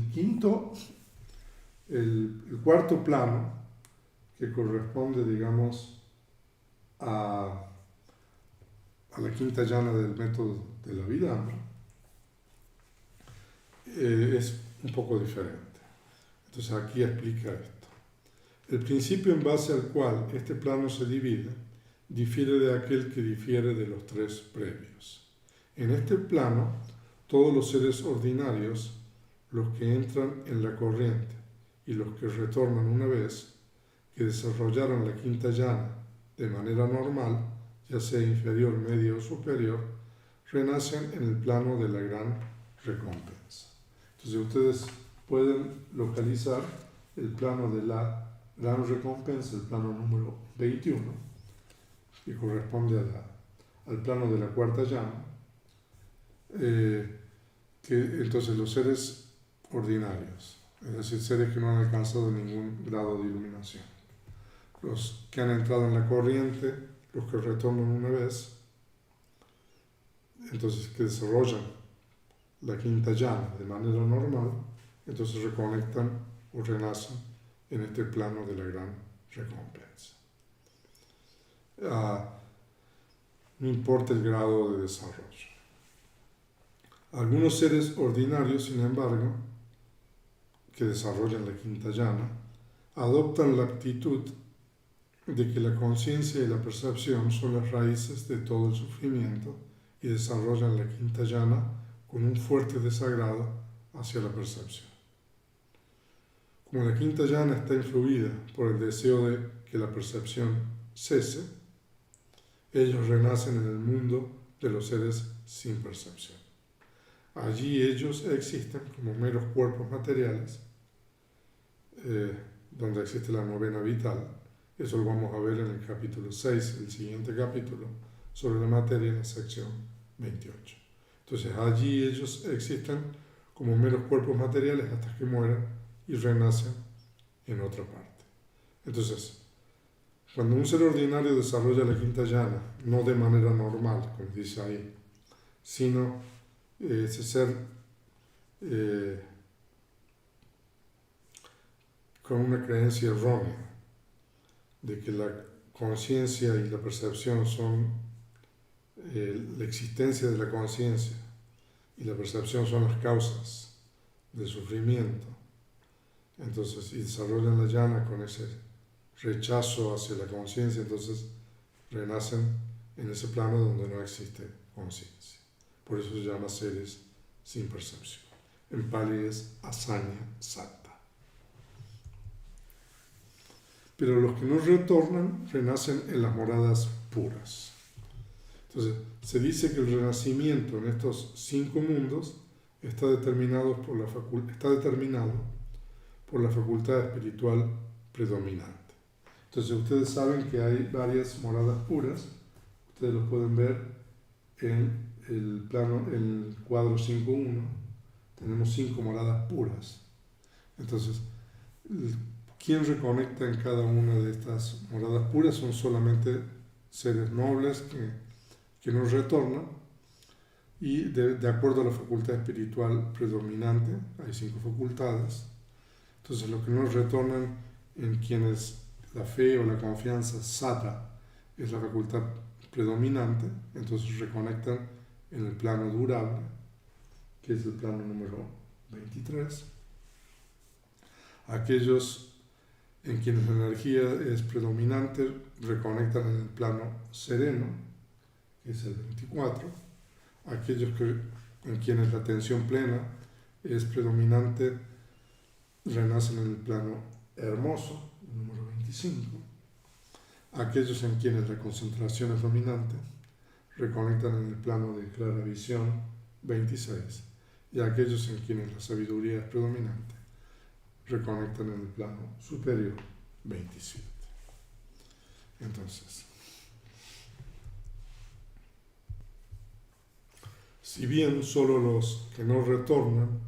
cuarto plano, que corresponde, digamos, a la quinta llana del método de la vida, es un poco diferente. Entonces aquí explica esto. El principio en base al cual este plano se divide difiere de aquel que difiere de los 3 previos. En este plano, todos los seres ordinarios, los que entran en la corriente y los que retornan una vez, que desarrollaron la quinta llana de manera normal, ya sea inferior, media o superior, renacen en el plano de la gran recompensa. Entonces ustedes pueden localizar el plano de la gran recompensa, el plano número 21, que corresponde al plano de la cuarta llama, que entonces los seres ordinarios, es decir, seres que no han alcanzado ningún grado de iluminación, los que han entrado en la corriente, los que retornan una vez, entonces que desarrollan la quinta llama de manera normal, entonces reconectan o renacen en este plano de la gran recompensa. No importa el grado de desarrollo. Algunos seres ordinarios, sin embargo, que desarrollan la quinta llana, adoptan la actitud de que la conciencia y la percepción son las raíces de todo el sufrimiento y desarrollan la quinta llana con un fuerte desagrado hacia la percepción. Como la quinta llana está influida por el deseo de que la percepción cese, ellos renacen en el mundo de los seres sin percepción. Allí ellos existen como meros cuerpos materiales, donde existe la novena vital. Eso lo vamos a ver en el capítulo 6, el siguiente capítulo, sobre la materia en la sección 28. Entonces allí ellos existen como meros cuerpos materiales hasta que mueran y renacen en otra parte. Entonces, cuando un ser ordinario desarrolla la quinta llana, no de manera normal, como dice ahí, sino ese ser con una creencia errónea de que la conciencia y la percepción son la existencia de la conciencia y la percepción son las causas del sufrimiento. Entonces, y desarrollan la llana con ese rechazo hacia la conciencia, entonces renacen en ese plano donde no existe conciencia. Por eso se llama seres sin percepción. En Pali es asaña satta. Pero los que no retornan renacen en las moradas puras. Entonces, se dice que el renacimiento en estos 5 mundos está determinado por la facultad espiritual predominante. Entonces, ustedes saben que hay varias moradas puras. Ustedes lo pueden ver en el cuadro 5.1. Tenemos 5 moradas puras. Entonces, quien reconecta en cada una de estas moradas puras son solamente seres nobles que nos retornan, y de acuerdo a la facultad espiritual predominante, hay 5 facultades. Entonces, lo que nos retornan en quienes la fe o la confianza sata es la facultad predominante, entonces reconectan en el plano durable, que es el plano número 23. Aquellos en quienes la energía es predominante reconectan en el plano sereno, que es el 24. Aquellos en quienes la atención plena es predominante renacen en el plano hermoso, el número 25. Aquellos en quienes la concentración es dominante reconectan en el plano de clara visión, 26. Y aquellos en quienes la sabiduría es predominante reconectan en el plano superior, 27. Entonces, si bien solo los que no retornan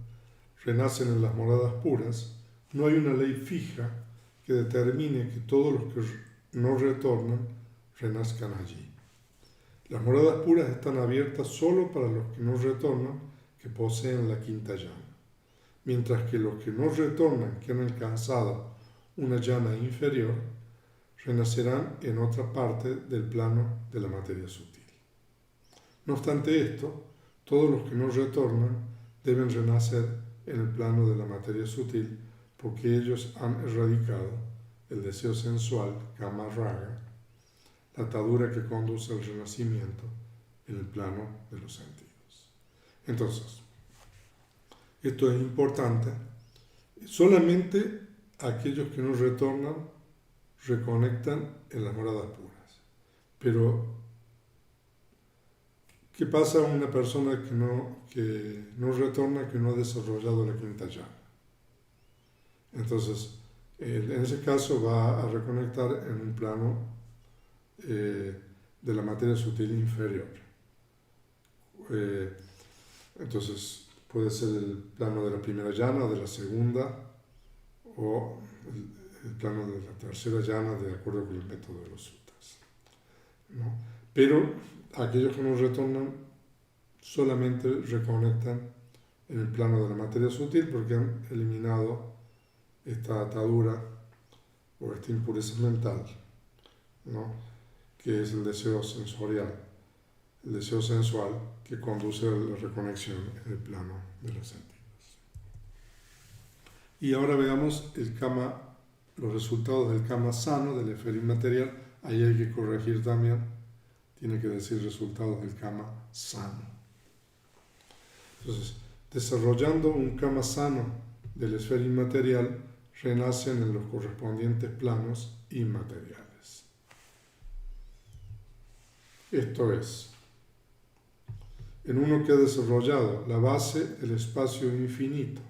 renacen en las moradas puras, no hay una ley fija que determine que todos los que no retornan renazcan allí. Las moradas puras están abiertas solo para los que no retornan, que poseen la quinta llana, mientras que los que no retornan, que han alcanzado una llana inferior, renacerán en otra parte del plano de la materia sutil. No obstante esto, todos los que no retornan deben renacer en el plano de la materia sutil porque ellos han erradicado el deseo sensual, kama raga, la atadura que conduce al renacimiento en el plano de los sentidos. Entonces, esto es importante. Solamente aquellos que no retornan reconectan en las moradas puras. Pero, ¿qué pasa a una persona que no retorna, que no ha desarrollado la quinta llana? Entonces, en ese caso va a reconectar en un plano de la materia sutil inferior. Entonces, puede ser el plano de la primera llana, de la segunda, o el plano de la tercera llana, de acuerdo con el método de los sutras, ¿no? Pero aquellos que no retornan solamente reconectan en el plano de la materia sutil porque han eliminado esta atadura o esta impureza mental, ¿no? Que es el deseo sensorial, el deseo sensual que conduce a la reconexión en el plano de los sentidos. Y ahora veamos el kama, los resultados del kama sano, del esfera inmaterial. Ahí hay que corregir también, tiene que decir resultados del kama sano. Entonces, desarrollando un kama sano del esfera inmaterial, renacen en los correspondientes planos inmateriales. Esto es, en uno que ha desarrollado la base del espacio infinito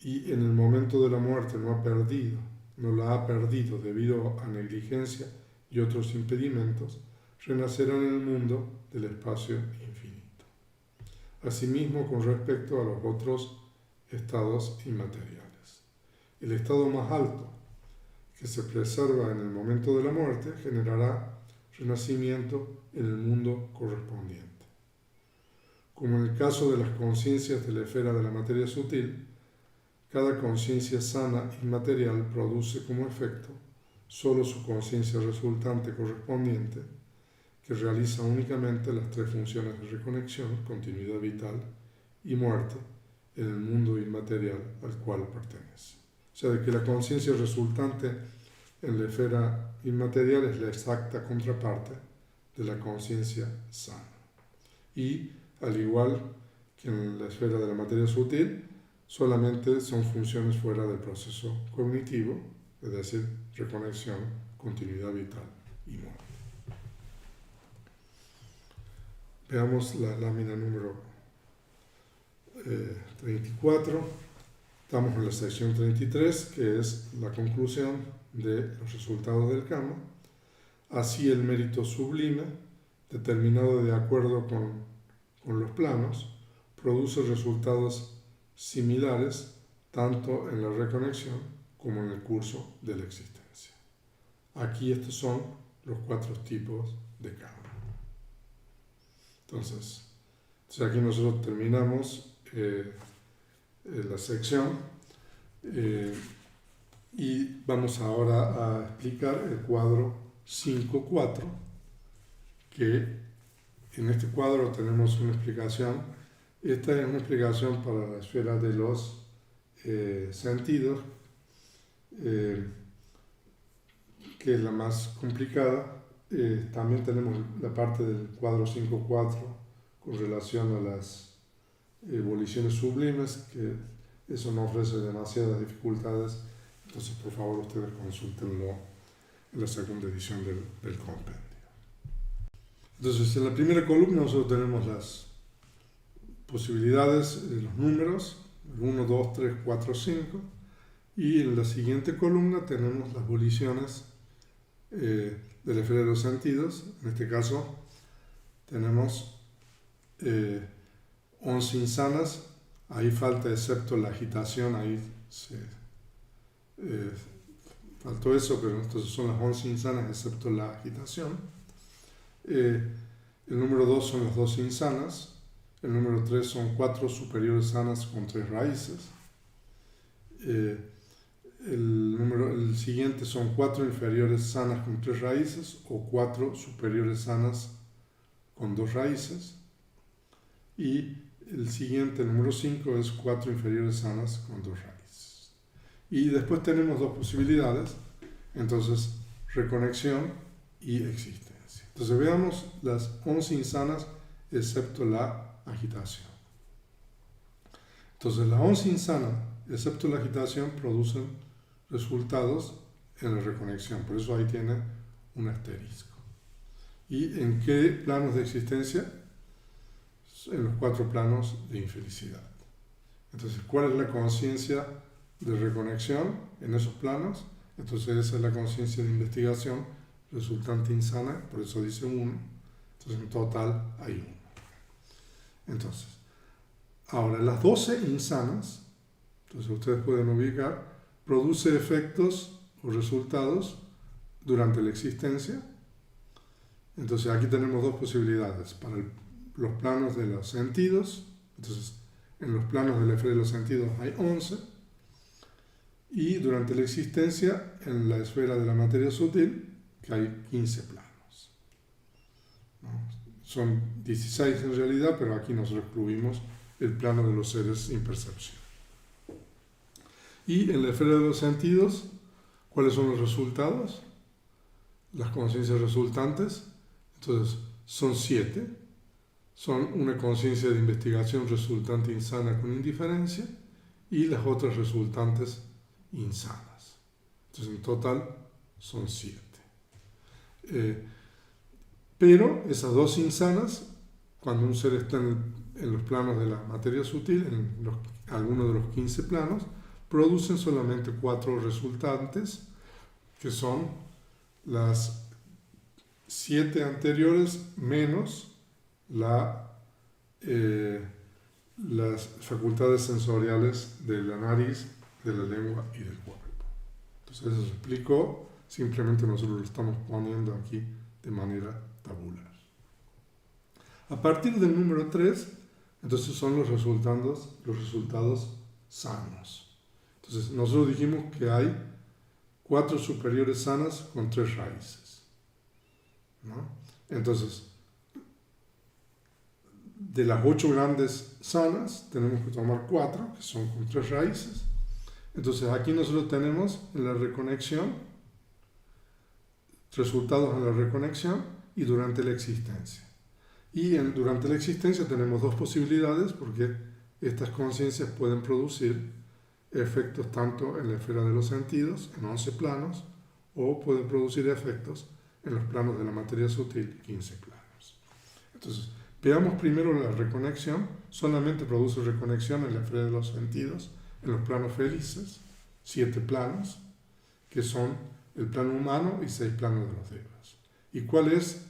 y en el momento de la muerte no la ha perdido debido a negligencia y otros impedimentos, renacerá en el mundo del espacio infinito. Asimismo, con respecto a los otros estados inmateriales. El estado más alto, que se preserva en el momento de la muerte, generará renacimiento en el mundo correspondiente. Como en el caso de las conciencias de la esfera de la materia sutil, cada conciencia sana inmaterial produce como efecto solo su conciencia resultante correspondiente, que realiza únicamente las tres funciones de reconexión, continuidad vital y muerte en el mundo inmaterial al cual pertenece. O sea, de que la conciencia resultante en la esfera inmaterial es la exacta contraparte de la conciencia sana. Y, al igual que en la esfera de la materia sutil, solamente son funciones fuera del proceso cognitivo, es decir, reconexión, continuidad vital y muerte. Veamos la lámina número 34. Estamos en la sección 33, que es la conclusión de los resultados del kama. Así el mérito sublime, determinado de acuerdo con los planos, produce resultados similares tanto en la reconexión como en el curso de la existencia. Aquí estos son los 4 tipos de kama. Entonces aquí nosotros terminamos la sección y vamos ahora a explicar el cuadro 5.4, que en este cuadro tenemos una explicación. Esta es una explicación para la esfera de los sentidos, que es la más complicada. También tenemos la parte del cuadro 5.4 con relación a las voliciones sublimes, que eso no ofrece demasiadas dificultades, entonces por favor ustedes consúltenlo en la segunda edición del compendio. Entonces en la primera columna nosotros tenemos las posibilidades de los números, 1, 2, 3, 4, 5, y en la siguiente columna tenemos las voliciones de la esfera de los sentidos. En este caso tenemos 11 insanas, ahí falta excepto la agitación, ahí faltó eso, pero entonces son las 11 insanas excepto la agitación. El número 2 son las 12 insanas. El número 3 son 4 superiores sanas con 3 raíces. El siguiente son 4 inferiores sanas con 3 raíces o 4 superiores sanas con 2 raíces. Y el siguiente, el número 5, es 4 inferiores sanas con 2 raíces. Y después tenemos dos posibilidades, entonces reconexión y existencia. Entonces veamos las 11 insanas excepto la agitación. Entonces las 11 insanas excepto la agitación producen resultados en la reconexión, por eso ahí tiene un asterisco. ¿Y en qué planos de existencia? En los 4 planos de infelicidad. Entonces, ¿cuál es la conciencia de reconexión en esos planos? Entonces, esa es la conciencia de investigación resultante insana, por eso dice 1. Entonces, en total hay 1. Entonces, ahora, las 12 insanas, entonces ustedes pueden ubicar, produce efectos o resultados durante la existencia. Entonces, aquí tenemos dos posibilidades para los planos de los sentidos. Entonces, en los planos de la esfera de los sentidos hay 11, y durante la existencia, en la esfera de la materia sutil, que hay 15 planos. ¿No? Son 16 en realidad, pero aquí nosotros excluimos el plano de los seres sin percepción. Y en la esfera de los sentidos, ¿cuáles son los resultados? Las conciencias resultantes. Entonces, son 7. Son una conciencia de investigación resultante insana con indiferencia y las otras resultantes insanas. Entonces, en total son 7. Pero esas dos insanas, cuando un ser está en los planos de la materia sutil, en alguno de los 15 planos, producen solamente 4 resultantes, que son las 7 anteriores menos las facultades sensoriales de la nariz, de la lengua y del cuerpo. Entonces eso se explicó, simplemente nosotros lo estamos poniendo aquí de manera tabular. A partir del número 3, entonces son los resultados sanos. Entonces nosotros dijimos que hay 4 superiores sanas con 3 raíces, ¿no? Entonces, de las 8 grandes sanas, tenemos que tomar 4, que son con 3 raíces. Entonces, aquí nosotros tenemos en la reconexión, resultados en la reconexión y durante la existencia. Y durante la existencia tenemos dos posibilidades, porque estas conciencias pueden producir efectos tanto en la esfera de los sentidos, en 11 planos, o pueden producir efectos en los planos de la materia sutil, 15 planos. Entonces, veamos primero la reconexión. Solamente produce reconexión en la esfera de los sentidos, en los planos felices, 7 planos, que son el plano humano y 6 planos de los devas. ¿Y cuál es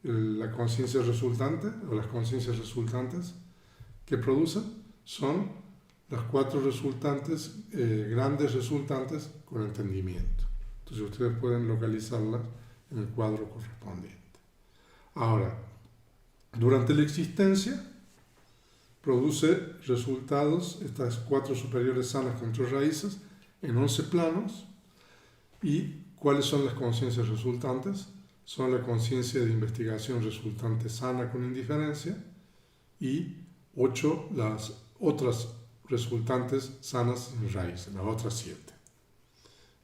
la conciencia resultante, o las conciencias resultantes que producen? Son las 4 resultantes, grandes resultantes con entendimiento. Entonces ustedes pueden localizarlas en el cuadro correspondiente. Ahora, durante la existencia, produce resultados, estas 4 superiores sanas con 3 raíces, en 11 planos. ¿Y cuáles son las conciencias resultantes? Son la conciencia de investigación resultante sana con indiferencia y 8 las otras resultantes sanas sin raíces, las otras 7.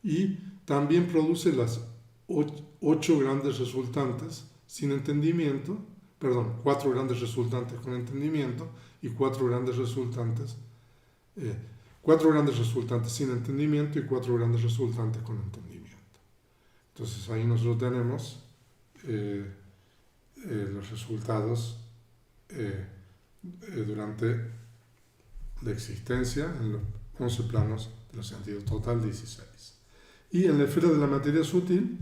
Y también produce las 8 grandes resultantes sin entendimiento, 4 grandes resultantes con entendimiento y 4 grandes resultantes, 4 grandes resultantes sin entendimiento y 4 grandes resultantes con entendimiento. Entonces ahí nosotros tenemos los resultados durante la existencia en los 11 planos de los sentidos, total 16. Y en la esfera de la materia sutil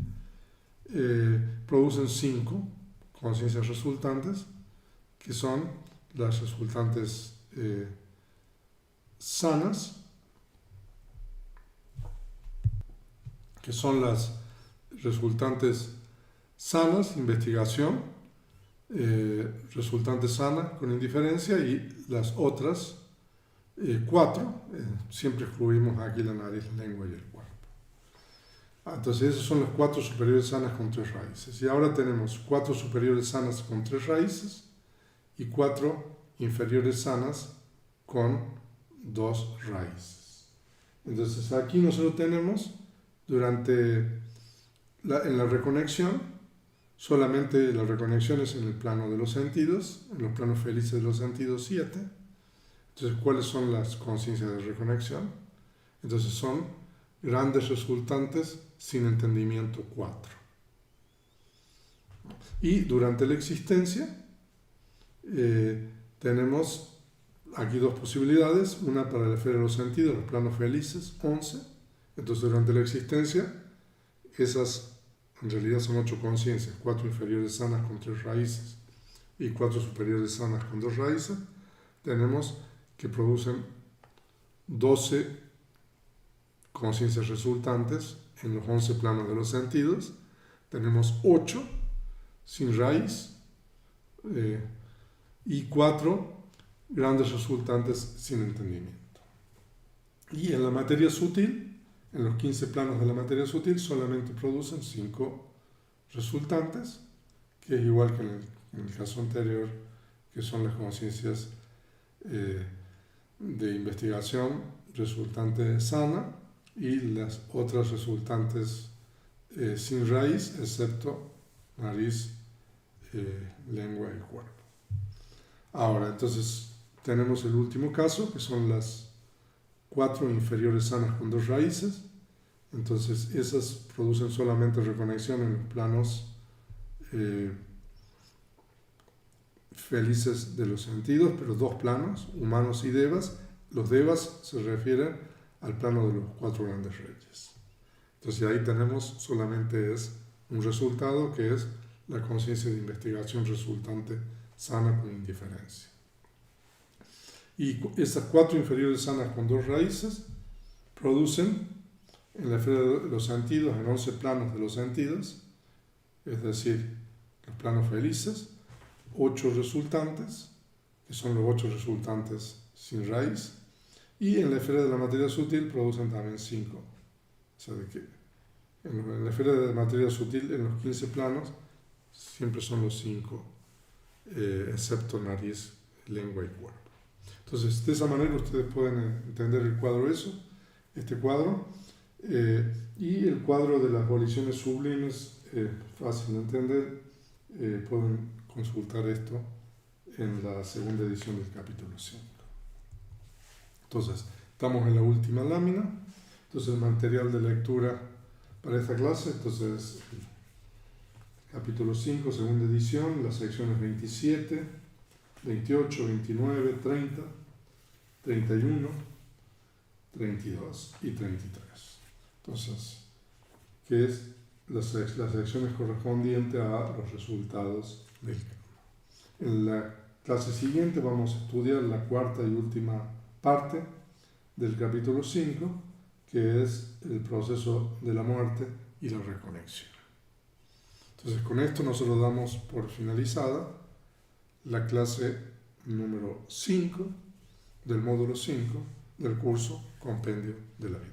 producen 5 conciencias resultantes, que son las resultantes sanas, que son las resultantes sanas, investigación, resultante sana con indiferencia, y las otras 4, siempre excluimos aquí la nariz, la lengua y el cuerpo. Entonces esas son las 4 superiores sanas con 3 raíces. Y ahora tenemos 4 superiores sanas con 3 raíces y 4 inferiores sanas con 2 raíces. Entonces aquí nosotros tenemos en la reconexión, solamente las reconexiones en el plano de los sentidos, en los planos felices de los sentidos 7. Entonces, ¿cuáles son las conciencias de reconexión? Entonces son grandes resultantes sin entendimiento 4. Y durante la existencia tenemos aquí 2 posibilidades, una para la esfera de los sentidos, los planos felices, 11. Entonces durante la existencia, esas en realidad son 8 conciencias, 4 inferiores sanas con 3 raíces y 4 superiores sanas con 2 raíces, tenemos que producen 12 conciencias resultantes en los 11 planos de los sentidos. Tenemos 8 sin raíz y 4 grandes resultantes sin entendimiento. Y en la materia sutil, en los 15 planos de la materia sutil, solamente producen 5 resultantes, que es igual que en el caso anterior, que son las conciencias de investigación resultante sana y las otras resultantes sin raíz, excepto nariz, lengua y cuerpo. Ahora, entonces, tenemos el último caso, que son las 4 inferiores sanas con 2 raíces. Entonces, esas producen solamente reconexión en los planos felices de los sentidos, pero 2 planos, humanos y devas. Los devas se refieren al plano de los 4 grandes reyes. Entonces ahí tenemos solamente un resultado, que es la conciencia de investigación resultante sana con indiferencia. Y estas 4 inferiores sanas con 2 raíces producen en la esfera de los sentidos, en 11 planos de los sentidos, es decir, los planos felices, 8 resultantes, que son los 8 resultantes sin raíz, y en la esfera de la materia sutil producen también 5. O sea, de que en la esfera de la materia sutil, en los 15 planos, siempre son los 5, excepto nariz, lengua y cuerpo. Entonces, de esa manera ustedes pueden entender el cuadro este cuadro, y el cuadro de las voliciones sublimes, fácil de entender. Pueden consultar esto en la segunda edición del capítulo 5. Entonces, estamos en la última lámina. Entonces, el material de lectura para esta clase, entonces, capítulo 5, segunda edición, las secciones 27, 28, 29, 30, 31, 32 y 33. Entonces, que es las secciones correspondientes a los resultados del karma. En la clase siguiente vamos a estudiar la cuarta y última parte del capítulo 5, que es el proceso de la muerte y la reconexión. Entonces, con esto nosotros damos por finalizada la clase número 5 del módulo 5 del curso Compendio de la Vida.